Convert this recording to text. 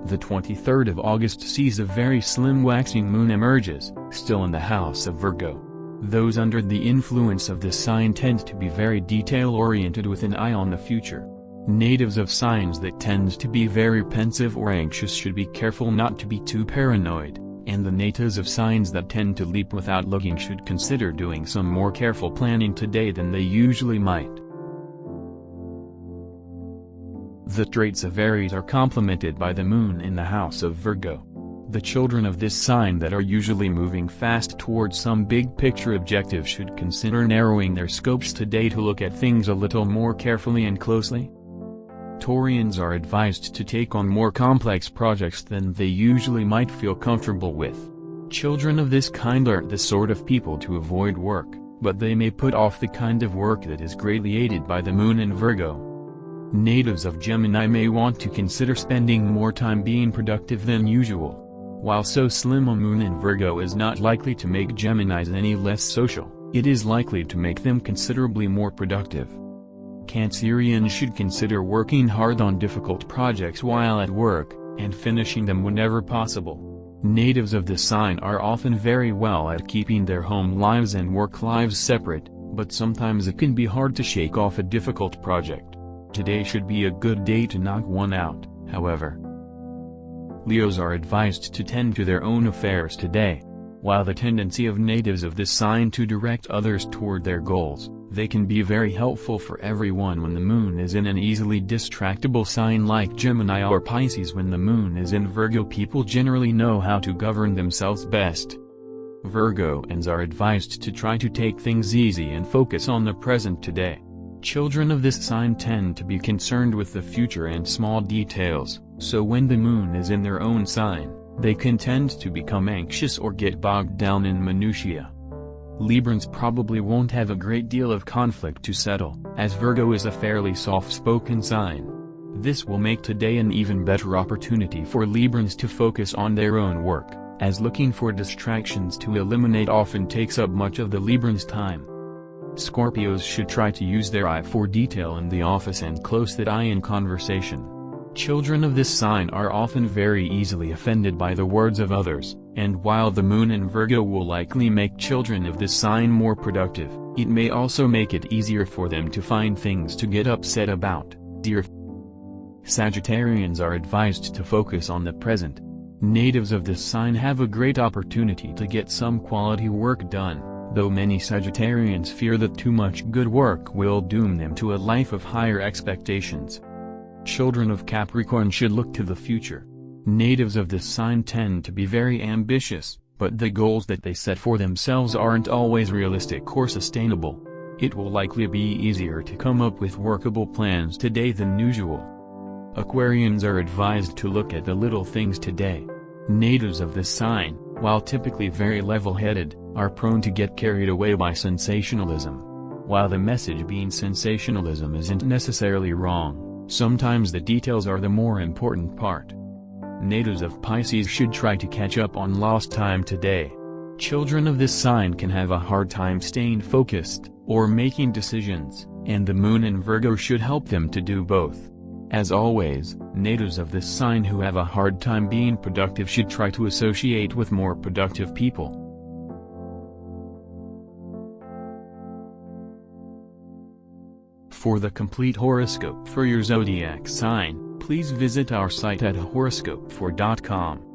The 23rd of August sees a very slim waxing moon emerges, still in the house of Virgo. Those under the influence of this sign tend to be very detail-oriented with an eye on the future. Natives of signs that tend to be very pensive or anxious should be careful not to be too paranoid, and the natives of signs that tend to leap without looking should consider doing some more careful planning today than they usually might. The traits of Aries are complemented by the moon in the house of Virgo. The children of this sign that are usually moving fast towards some big picture objective should consider narrowing their scopes today to look at things a little more carefully and closely. Taurians are advised to take on more complex projects than they usually might feel comfortable with. Children of this kind aren't the sort of people to avoid work, but they may put off the kind of work that is greatly aided by the moon in Virgo. Natives of Gemini may want to consider spending more time being productive than usual. While so slim a moon in Virgo is not likely to make Geminis any less social, it is likely to make them considerably more productive. Cancerians should consider working hard on difficult projects while at work, and finishing them whenever possible. Natives of this sign are often very well at keeping their home lives and work lives separate, but sometimes it can be hard to shake off a difficult project. Today should be a good day to knock one out, however. Leos are advised to tend to their own affairs today. While the tendency of natives of this sign to direct others toward their goals, they can be very helpful for everyone when the moon is in an easily distractible sign like Gemini or Pisces. When the moon is in Virgo, people generally know how to govern themselves best. Virgoans are advised to try to take things easy and focus on the present today. Children of this sign tend to be concerned with the future and small details, so when the moon is in their own sign, they can tend to become anxious or get bogged down in minutiae. Librans probably won't have a great deal of conflict to settle, as Virgo is a fairly soft-spoken sign. This will make today an even better opportunity for Librans to focus on their own work, as looking for distractions to eliminate often takes up much of the Librans' time. Scorpios should try to use their eye for detail in the office and close that eye in conversation. Children of this sign are often very easily offended by the words of others, and while the moon in Virgo will likely make children of this sign more productive, it may also make it easier for them to find things to get upset about. Sagittarians are advised to focus on the present. Natives of this sign have a great opportunity to get some quality work done, though many Sagittarians fear that too much good work will doom them to a life of higher expectations. Children of Capricorn should look to the future. Natives of this sign tend to be very ambitious, but the goals that they set for themselves aren't always realistic or sustainable. It will likely be easier to come up with workable plans today than usual. Aquarians are advised to look at the little things today. Natives of this sign, while typically very level-headed, are prone to get carried away by sensationalism. While the message being sensationalism isn't necessarily wrong, sometimes the details are the more important part. Natives of Pisces should try to catch up on lost time today. Children of this sign can have a hard time staying focused, or making decisions, and the moon in Virgo should help them to do both. As always, natives of this sign who have a hard time being productive should try to associate with more productive people. For the complete horoscope for your zodiac sign, please visit our site at Horoscope-For.com.